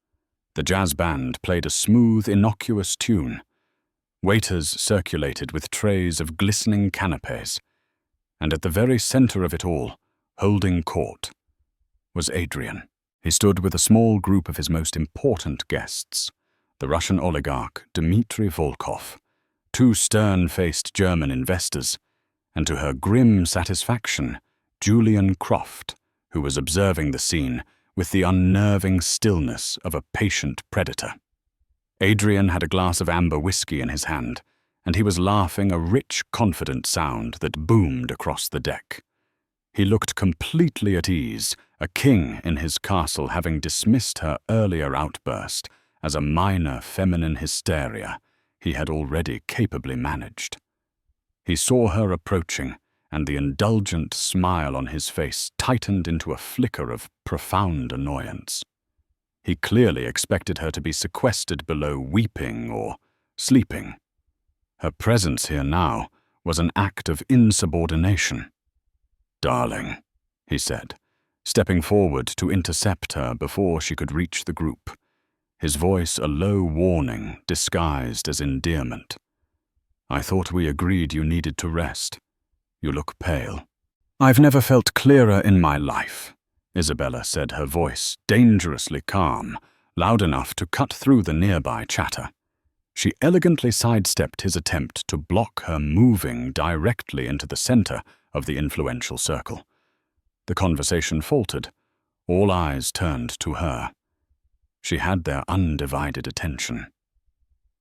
[SPEAKER 1] The jazz band played a smooth, innocuous tune. Waiters circulated with trays of glistening canapes, and at the very center of it all, holding court, was Adrian. He stood with a small group of his most important guests, the Russian oligarch Dmitry Volkov, 2 stern-faced German investors, and to her grim satisfaction, Julian Croft, who was observing the scene with the unnerving stillness of a patient predator. Adrian had a glass of amber whiskey in his hand, and he was laughing a rich, confident sound that boomed across the deck. He looked completely at ease, a king in his castle, having dismissed her earlier outburst as a minor feminine hysteria he had already capably managed. He saw her approaching and the indulgent smile on his face tightened into a flicker of profound annoyance. He clearly expected her to be sequestered below, weeping or sleeping. Her presence here now was an act of insubordination. "Darling," he said, stepping forward to intercept her before she could reach the group, his voice a low warning disguised as endearment. "I thought we agreed you needed to rest. You look pale." "I've never felt clearer in my life," Isabella said, her voice dangerously calm, loud enough to cut through the nearby chatter. She elegantly sidestepped his attempt to block her moving directly into the center of the influential circle. The conversation faltered. All eyes turned to her. She had their undivided attention.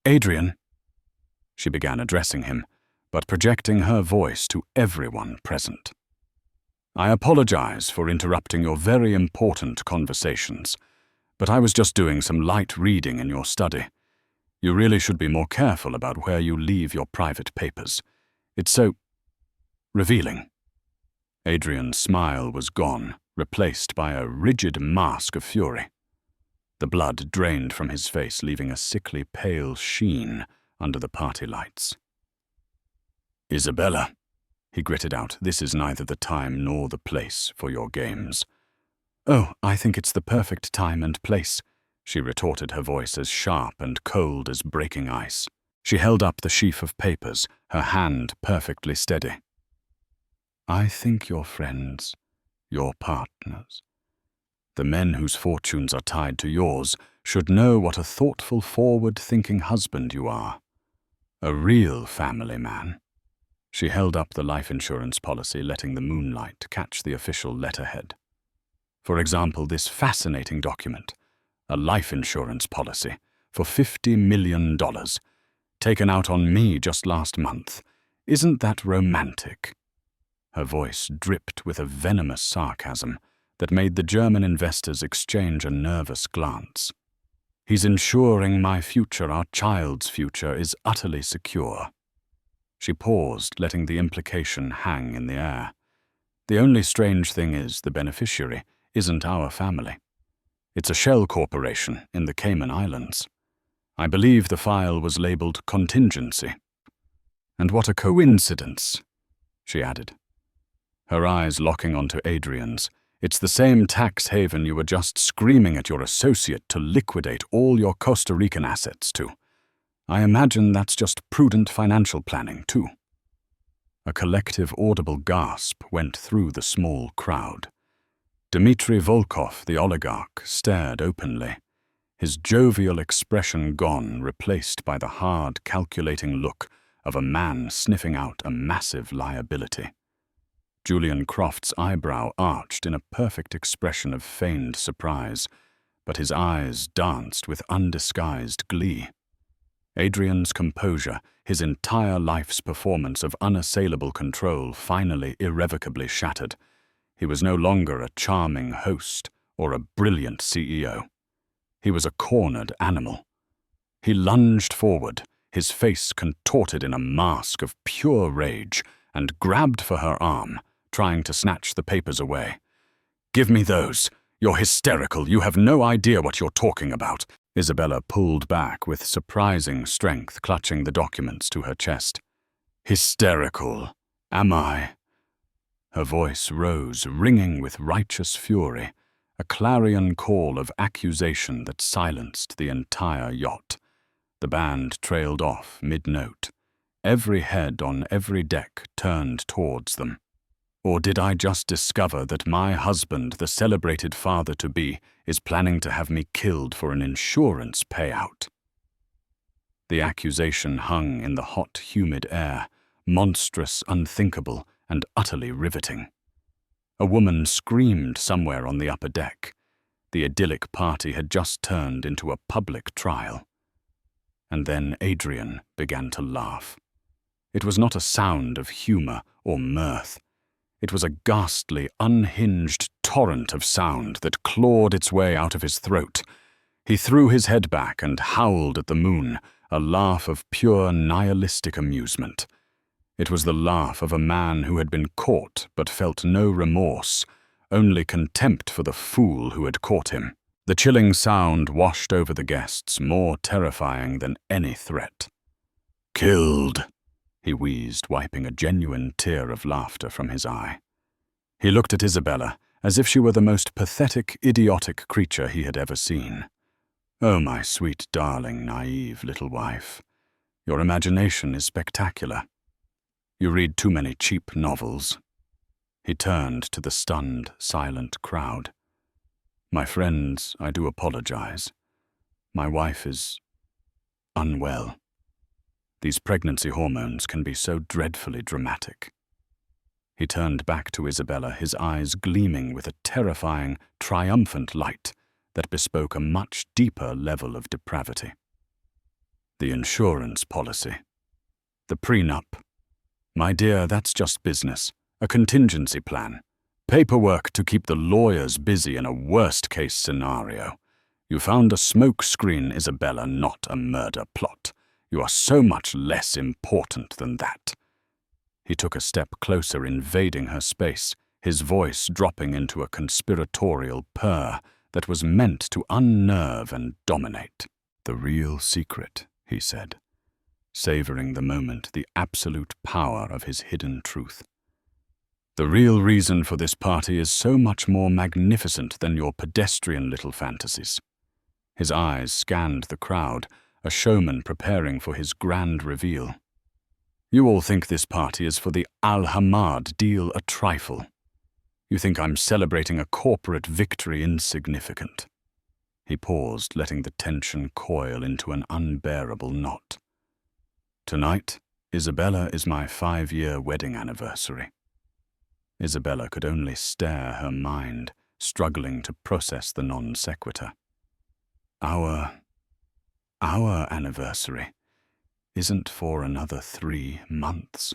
[SPEAKER 1] "Adrian," she began addressing him, but projecting her voice to everyone present. "I apologize for interrupting your very important conversations, but I was just doing some light reading in your study. You really should be more careful about where you leave your private papers. It's so revealing." Adrian's smile was gone, replaced by a rigid mask of fury. The blood drained from his face, leaving a sickly pale sheen under the party lights. "Isabella," he gritted out, "this is neither the time nor the place for your games." "Oh, I think it's the perfect time and place," she retorted, her voice as sharp and cold as breaking ice. She held up the sheaf of papers, her hand perfectly steady. "I think your friends, your partners, the men whose fortunes are tied to yours, should know what a thoughtful, forward-thinking husband you are. A real family man." She held up the life insurance policy, letting the moonlight catch the official letterhead. "For example, this fascinating document, a life insurance policy for $50 million, taken out on me just last month. Isn't that romantic?" Her voice dripped with a venomous sarcasm that made the German investors exchange a nervous glance. "He's ensuring my future, our child's future, is utterly secure." She paused, letting the implication hang in the air. "The only strange thing is the beneficiary isn't our family. It's a shell corporation in the Cayman Islands. I believe the file was labeled contingency." "And what a coincidence," she added, her eyes locking onto Adrian's. "It's the same tax haven you were just screaming at your associate to liquidate all your Costa Rican assets to. I imagine that's just prudent financial planning, too." A collective audible gasp went through the small crowd. Dmitry Volkov, the oligarch, stared openly, his jovial expression gone, replaced by the hard, calculating look of a man sniffing out a massive liability. Julian Croft's eyebrow arched in a perfect expression of feigned surprise, but his eyes danced with undisguised glee. Adrian's composure, his entire life's performance of unassailable control, finally irrevocably shattered. He was no longer a charming host or a brilliant CEO. He was a cornered animal. He lunged forward, his face contorted in a mask of pure rage, and grabbed for her arm, trying to snatch the papers away. "Give me those. You're hysterical. You have no idea what you're talking about." Isabella pulled back with surprising strength, clutching the documents to her chest. "Hysterical, am I?" Her voice rose, ringing with righteous fury, a clarion call of accusation that silenced the entire yacht. The band trailed off mid-note. Every head on every deck turned towards them. Or did I just discover that my husband, the celebrated father-to-be, is planning to have me killed for an insurance payout? The accusation hung in the hot, humid air, monstrous, unthinkable, and utterly riveting. A woman screamed somewhere on the upper deck. The idyllic party had just turned into a public trial. And then Adrian began to laugh. It was not a sound of humor or mirth. It was a ghastly, unhinged torrent of sound that clawed its way out of his throat. He threw his head back and howled at the moon, a laugh of pure nihilistic amusement. It was the laugh of a man who had been caught but felt no remorse, only contempt for the fool who had caught him. The chilling sound washed over the guests, more terrifying than any threat. "Killed," he wheezed, wiping a genuine tear of laughter from his eye. He looked at Isabella as if she were the most pathetic, idiotic creature he had ever seen. "Oh, my sweet, darling, naive little wife. Your imagination is spectacular. You read too many cheap novels." He turned to the stunned, silent crowd. "My friends, I do apologize. My wife is unwell. These pregnancy hormones can be so dreadfully dramatic." He turned back to Isabella, his eyes gleaming with a terrifying, triumphant light that bespoke a much deeper level of depravity. "The insurance policy. The prenup. My dear, that's just business. A contingency plan. Paperwork to keep the lawyers busy in a worst-case scenario. You found a smoke screen, Isabella, not a murder plot. You are so much less important than that." He took a step closer, invading her space, his voice dropping into a conspiratorial purr that was meant to unnerve and dominate. "The real secret," he said, savoring the moment, the absolute power of his hidden truth. "The real reason for this party is so much more magnificent than your pedestrian little fantasies." His eyes scanned the crowd, a showman preparing for his grand reveal. "You all think this party is for the Al-Hamad deal a trifle. You think I'm celebrating a corporate victory insignificant." He paused, letting the tension coil into an unbearable knot. "Tonight, Isabella, is my 5-year wedding anniversary." Isabella could only stare, her mind struggling to process the non sequitur. Our anniversary isn't for another 3 months."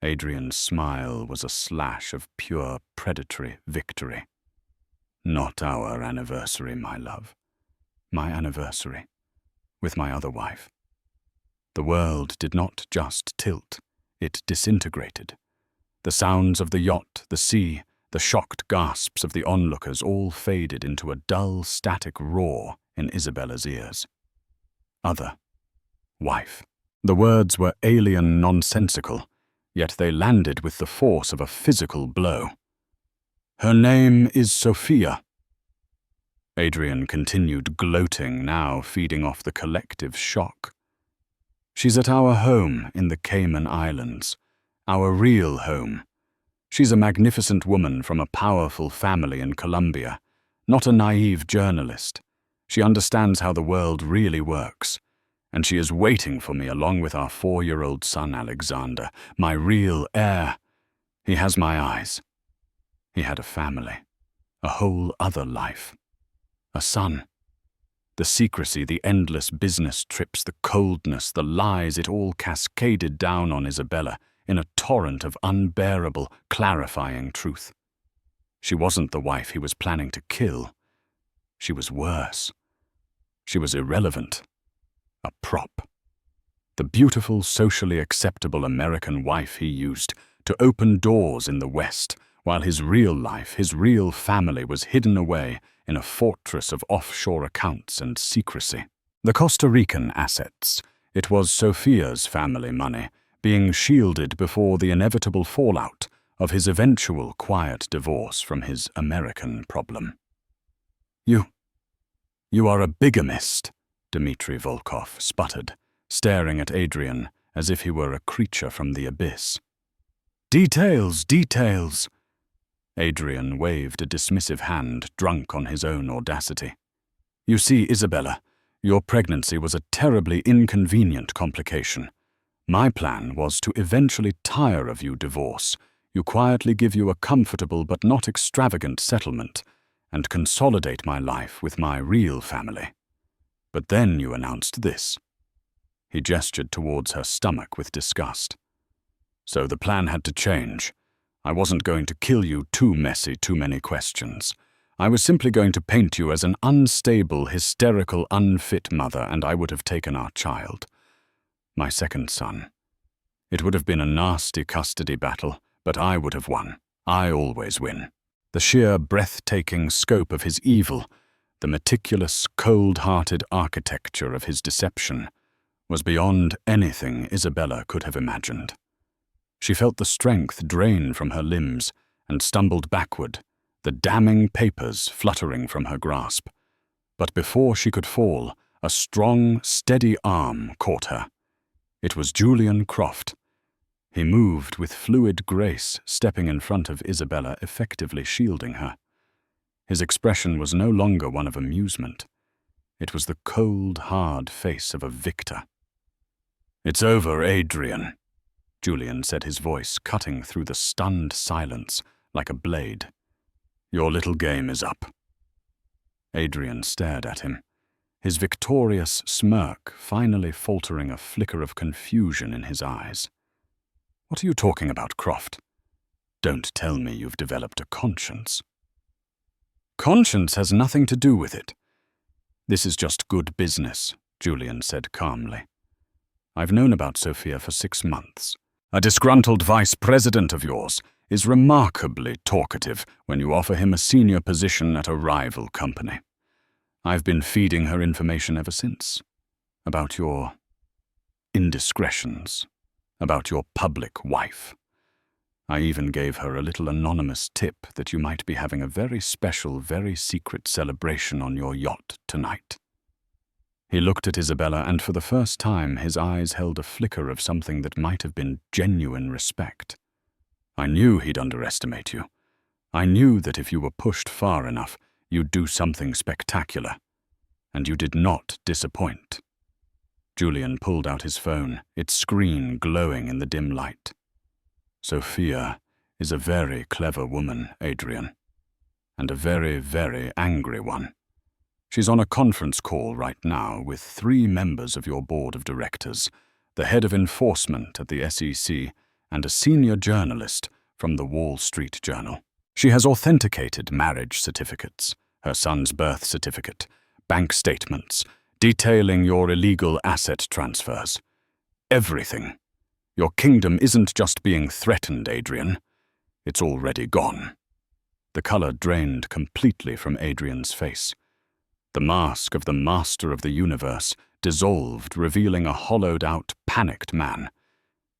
[SPEAKER 1] Adrian's smile was a slash of pure predatory victory. "Not our anniversary, my love. My anniversary with my other wife." The world did not just tilt, it disintegrated. The sounds of the yacht, the sea, the shocked gasps of the onlookers all faded into a dull, static roar in Isabella's ears. Other. Wife. The words were alien, nonsensical, yet they landed with the force of a physical blow. "Her name is Sophia." Adrian continued gloating, now feeding off the collective shock. "She's at our home in the Cayman Islands, our real home. She's a magnificent woman from a powerful family in Colombia, not a naive journalist. She understands how the world really works, and she is waiting for me along with our 4-year-old son Alexander, my real heir. He has my eyes. He had a family, a whole other life, a son. The secrecy, the endless business trips, the coldness, the lies, it all cascaded down on Isabella in a torrent of unbearable, clarifying truth. She wasn't the wife he was planning to kill. She was worse. She was irrelevant. A prop. The beautiful, socially acceptable American wife he used to open doors in the West, while his real life, his real family was hidden away in a fortress of offshore accounts and secrecy. The Costa Rican assets, it was Sophia's family money, being shielded before the inevitable fallout of his eventual quiet divorce from his American problem. You are a bigamist," Dmitry Volkov sputtered, staring at Adrian as if he were a creature from the abyss. "Details, details." Adrian waved a dismissive hand, drunk on his own audacity. "You see, Isabella, your pregnancy was a terribly inconvenient complication. My plan was to eventually tire of you divorce, you quietly give you a comfortable but not extravagant settlement, and consolidate my life with my real family. But then you announced this." He gestured towards her stomach with disgust. "So the plan had to change. I wasn't going to kill you too messy, too many questions. I was simply going to paint you as an unstable, hysterical, unfit mother, and I would have taken our child. My second son. It would have been a nasty custody battle, but I would have won. I always win. The sheer breathtaking scope of his evil, the meticulous, cold-hearted architecture of his deception, was beyond anything Isabella could have imagined. She felt the strength drain from her limbs and stumbled backward, the damning papers fluttering from her grasp. But before she could fall, a strong, steady arm caught her. It was Julian Croft. He moved with fluid grace, stepping in front of Isabella, effectively shielding her. His expression was no longer one of amusement. It was the cold, hard face of a victor. "It's over, Adrian," Julian said, his voice cutting through the stunned silence like a blade. "Your little game is up." Adrian stared at him, his victorious smirk finally faltering a flicker of confusion in his eyes. "What are you talking about, Croft? Don't tell me you've developed a conscience." "Conscience has nothing to do with it. This is just good business," Julian said calmly. "I've known about Sophia for 6 months. A disgruntled vice president of yours is remarkably talkative when you offer him a senior position at a rival company. I've been feeding her information ever since. About your indiscretions, about your public wife. I even gave her a little anonymous tip that you might be having a very special, very secret celebration on your yacht tonight." He looked at Isabella, and for the first time his eyes held a flicker of something that might have been genuine respect. "I knew he'd underestimate you. I knew that if you were pushed far enough, you'd do something spectacular. And you did not disappoint." Julian pulled out his phone, its screen glowing in the dim light. "Sophia is a very clever woman, Adrian. And a very, very angry one. She's on a conference call right now with 3 members of your board of directors, the head of enforcement at the SEC, and a senior journalist from the Wall Street Journal. She has authenticated marriage certificates, her son's birth certificate, bank statements, detailing your illegal asset transfers. Everything. Your kingdom isn't just being threatened, Adrian. It's already gone." The color drained completely from Adrian's face. The mask of the master of the universe dissolved, revealing a hollowed-out, panicked man.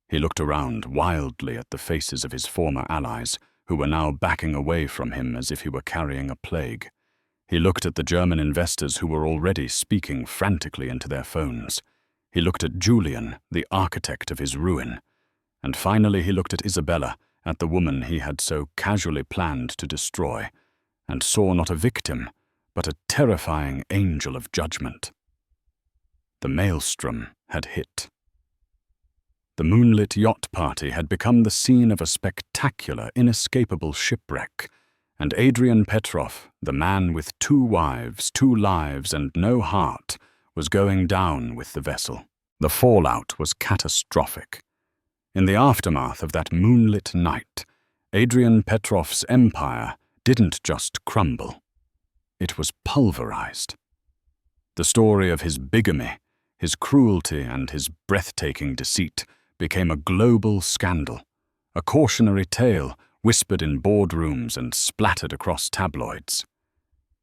[SPEAKER 1] He looked around wildly at the faces of his former allies, who were now backing away from him as if he were carrying a plague. He looked at the German investors who were already speaking frantically into their phones. He looked at Julian, the architect of his ruin. And finally he looked at Isabella, at the woman he had so casually planned to destroy, and saw not a victim, but a terrifying angel of judgment. The maelstrom had hit. The Moonlit Yacht party had become the scene of a spectacular, inescapable shipwreck, and Adrian Petrov, the man with 2 wives, 2 lives, and no heart, was going down with the vessel. The fallout was catastrophic. In the aftermath of that moonlit night, Adrian Petrov's empire didn't just crumble. It was pulverized. The story of his bigamy, his cruelty, and his breathtaking deceit became a global scandal, a cautionary tale whispered in boardrooms and splattered across tabloids.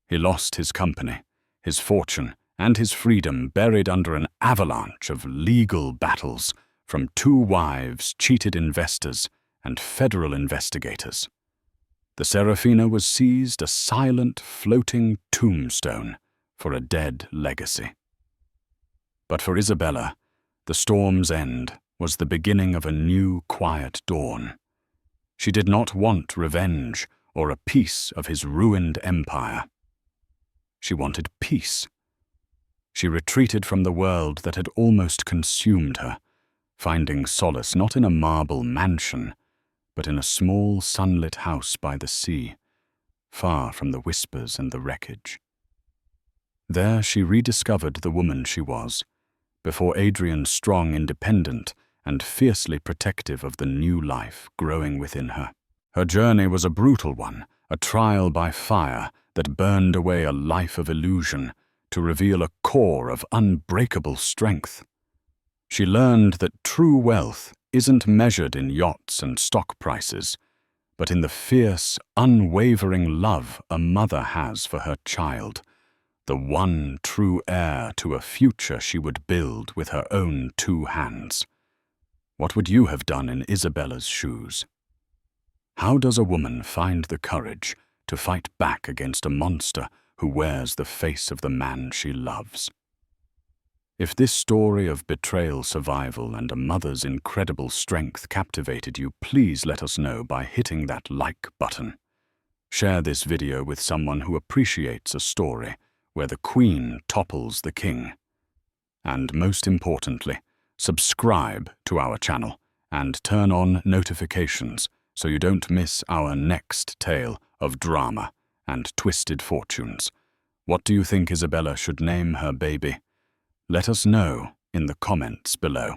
[SPEAKER 1] He lost his company, his fortune, and his freedom buried under an avalanche of legal battles from 2 wives, cheated investors, and federal investigators. The Seraphina was seized, a silent, floating tombstone for a dead legacy. But for Isabella, the storm's end was the beginning of a new, quiet dawn. She did not want revenge or a piece of his ruined empire. She wanted peace. She retreated from the world that had almost consumed her, finding solace not in a marble mansion, but in a small sunlit house by the sea, far from the whispers and the wreckage. There she rediscovered the woman she was, before Adrian, strong, independent, and fiercely protective of the new life growing within her. Her journey was a brutal one, a trial by fire that burned away a life of illusion to reveal a core of unbreakable strength. She learned that true wealth isn't measured in yachts and stock prices, but in the fierce, unwavering love a mother has for her child, the one true heir to a future she would build with her own 2 hands. What would you have done in Isabella's shoes? How does a woman find the courage to fight back against a monster who wears the face of the man she loves? If this story of betrayal, survival, and a mother's incredible strength captivated you, please let us know by hitting that like button. Share this video with someone who appreciates a story where the queen topples the king. And most importantly, subscribe to our channel and turn on notifications so you don't miss our next tale of drama and twisted fortunes. What do you think Isabella should name her baby? Let us know in the comments below.